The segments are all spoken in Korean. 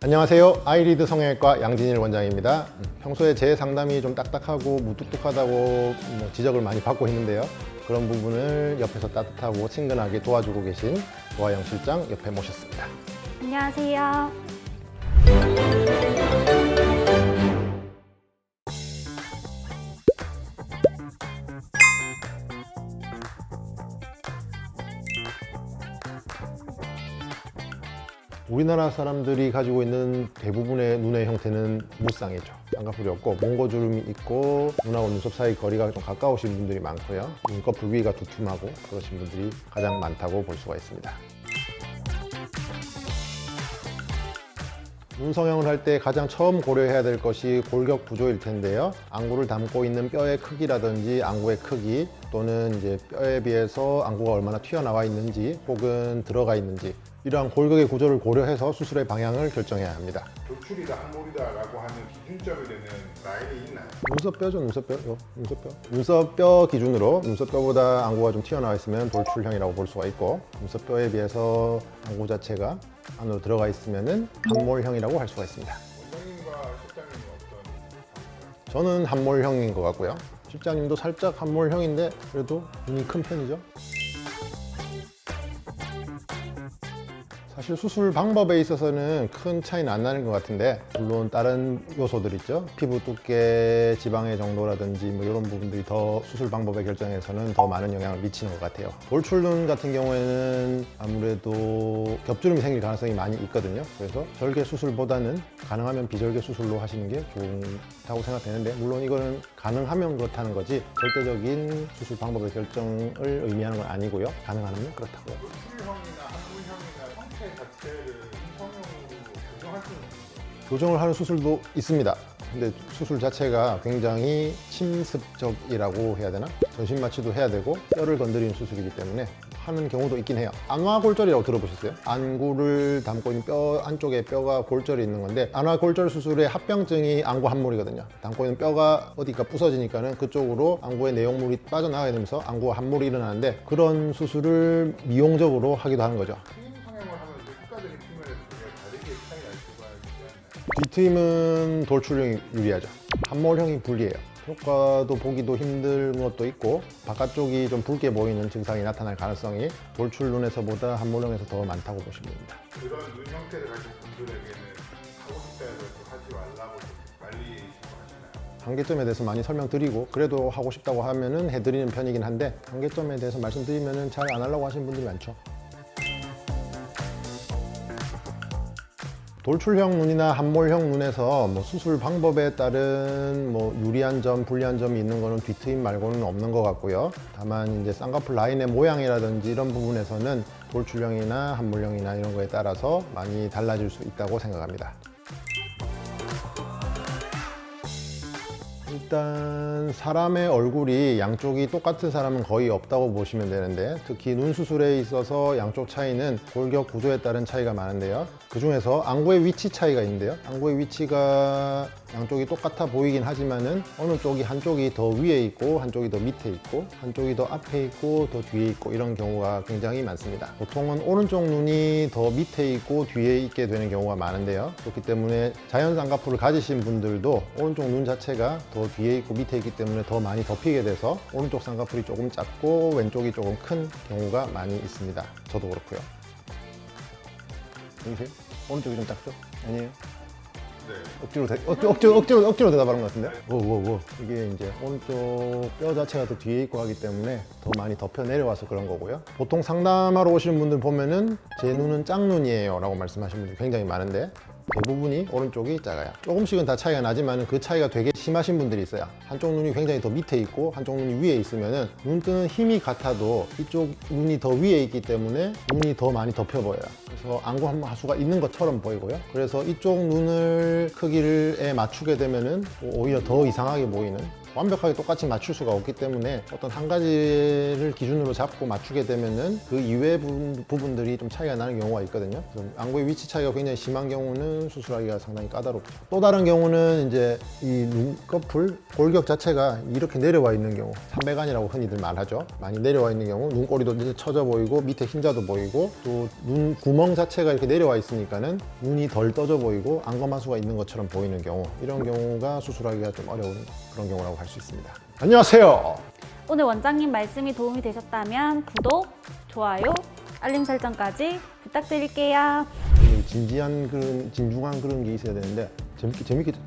안녕하세요. 아이리드 성형외과 양진일 원장입니다. 평소에 제 상담이 좀 딱딱하고 무뚝뚝하다고 지적을 많이 받고 있는데요. 그런 부분을 옆에서 따뜻하고 친근하게 도와주고 계신 노하영 실장 옆에 모셨습니다. 안녕하세요. 우리나라 사람들이 가지고 있는 대부분의 눈의 형태는 무쌍이죠. 쌍꺼풀이 없고 몽고주름이 있고 눈하고 눈썹 사이 거리가 좀 가까우신 분들이 많고요. 눈꺼풀 위가 두툼하고 그러신 분들이 가장 많다고 볼 수가 있습니다. 눈 성형을 할 때 가장 처음 고려해야 될 것이 골격 구조일 텐데요. 안구를 담고 있는 뼈의 크기라든지 안구의 크기 또는 이제 뼈에 비해서 안구가 얼마나 튀어나와 있는지 혹은 들어가 있는지 이러한 골격의 구조를 고려해서 수술의 방향을 결정해야 합니다. 돌출이다 항몰이다라고 하는 기준점이 되는 라인이 있나요? 눈썹뼈죠, 눈썹뼈. 눈썹뼈. 눈썹뼈 기준으로 눈썹뼈보다 안구가 좀 튀어나와 있으면 돌출형이라고 볼 수가 있고 눈썹뼈에 비해서 안구 자체가 안으로 들어가 있으면 함몰형이라고 할 수가 있습니다. 원장님과 실장님은 어떤? 저는 함몰형인 것 같고요. 실장님도 살짝 함몰형인데 그래도 눈이 큰 편이죠. 사실 수술 방법에 있어서는 큰 차이는 안 나는 것 같은데 물론 다른 요소들 있죠. 피부 두께, 지방의 정도라든지 이런 부분들이 더 수술 방법의 결정에서는 더 많은 영향을 미치는 것 같아요. 돌출눈 같은 경우에는 아무래도 겹주름이 생길 가능성이 많이 있거든요. 그래서 절개 수술보다는 가능하면 비절개 수술로 하시는 게 좋다고 생각되는데 물론 이거는 가능하면 그렇다는 거지 절대적인 수술 방법의 결정을 의미하는 건 아니고요. 가능하면 그렇다고요. 돌출형이나 항몰형이나 형태 자체를 성형으로 교정할 수는 있는데 교정을 하는 수술도 있습니다. 근데 수술 자체가 굉장히 침습적이라고 해야 되나? 전신 마취도 해야 되고 뼈를 건드리는 수술이기 때문에 하는 경우도 있긴 해요. 안화골절이라고 들어보셨어요? 안구를 담고 있는 뼈 안쪽에 뼈가 골절이 있는 건데 안화골절 수술의 합병증이 안구 함몰이거든요. 담고 있는 뼈가 어디가 부서지니까는 그쪽으로 안구의 내용물이 빠져나가게 되면서 안구 함몰이 일어나는데 그런 수술을 미용적으로 하기도 하는 거죠. 트임 성형을 하면 이제 효과적인 측면에서 되게 다르게 차이 날 수가 있지 않나요? 뒤트임은 돌출형이 유리하죠. 함몰형이 불리해요. 효과도 보기도 힘든 것도 있고 바깥쪽이 좀 붉게 보이는 증상이 나타날 가능성이 돌출 눈에서보다 함몰형에서 더 많다고 보시면 됩니다. 그런 눈 형태를 가진 분들에게는 하고 싶다 해서 또 하지 말라고 말리시고 하시나요? 한계점에 대해서 많이 설명드리고 그래도 하고 싶다고 하면은 해드리는 편이긴 한데 한계점에 대해서 말씀드리면은 잘 안 하려고 하시는 분들이 많죠. 돌출형 눈이나 함몰형 눈에서 수술 방법에 따른 유리한 점, 불리한 점이 있는 거는 뒤트임 말고는 없는 것 같고요. 다만 이제 쌍꺼풀 라인의 모양이라든지 이런 부분에서는 돌출형이나 함몰형이나 이런 거에 따라서 많이 달라질 수 있다고 생각합니다. 일단 사람의 얼굴이 양쪽이 똑같은 사람은 거의 없다고 보시면 되는데 특히 눈 수술에 있어서 양쪽 차이는 골격 구조에 따른 차이가 많은데요. 그 중에서 안구의 위치 차이가 있는데요. 안구의 위치가 양쪽이 똑같아 보이긴 하지만은 어느 쪽이 한쪽이 더 위에 있고 한쪽이 더 밑에 있고 한쪽이 더 앞에 있고 더 뒤에 있고 이런 경우가 굉장히 많습니다. 보통은 오른쪽 눈이 더 밑에 있고 뒤에 있게 되는 경우가 많은데요. 그렇기 때문에 자연 쌍꺼풀을 가지신 분들도 오른쪽 눈 자체가 더 뒤에 있고 밑에 있기 때문에 더 많이 덮이게 돼서 오른쪽 쌍꺼풀이 조금 작고 왼쪽이 조금 큰 경우가 많이 있습니다. 저도 그렇고요. 보이세요? 오른쪽이 좀 작죠? 아니에요? 네. 억지로 대답하는 것 같은데? 이게 이제 오른쪽 뼈 자체가 더 뒤에 있고 하기 때문에 더 많이 덮여 내려와서 그런 거고요. 보통 상담하러 오시는 분들 보면은 제 눈은 짝눈이에요 라고 말씀하시는 분들이 굉장히 많은데 대부분이 오른쪽이 작아요. 조금씩은 다 차이가 나지만 그 차이가 되게 심하신 분들이 있어요. 한쪽 눈이 굉장히 더 밑에 있고 한쪽 눈이 위에 있으면 눈 뜨는 힘이 같아도 이쪽 눈이 더 위에 있기 때문에 눈이 더 많이 덮여 보여요. 그래서 안구 하수가 있는 것처럼 보이고요. 그래서 이쪽 눈을 크기에 맞추게 되면 오히려 더 이상하게 보이는 완벽하게 똑같이 맞출 수가 없기 때문에 어떤 한 가지를 기준으로 잡고 맞추게 되면은 그 이외 부분들이 좀 차이가 나는 경우가 있거든요. 그래서 안구의 위치 차이가 굉장히 심한 경우는 수술하기가 상당히 까다롭죠. 또 다른 경우는 이제 이 눈꺼풀 골격 자체가 이렇게 내려와 있는 경우, 삼배간이라고 흔히들 말하죠. 많이 내려와 있는 경우 눈꼬리도 이제 처져 보이고 밑에 흰자도 보이고 또 눈 구멍 자체가 이렇게 내려와 있으니까는 눈이 덜 떠져 보이고 안검하수가 있는 것처럼 보이는 경우, 이런 경우가 수술하기가 좀 어려운 그런 경우라고 할 수 있습니다. 안녕하세요. 오늘 원장님 말씀이 도움이 되셨다면 구독, 좋아요, 알림 설정까지 부탁드릴게요. 진지한 그런 진중한 그런 게 있어야 되는데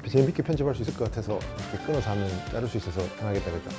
재밌게 편집할 수 있을 것 같아서 이렇게 끊어서 하면 자를 수 있어서 편하겠다 그죠?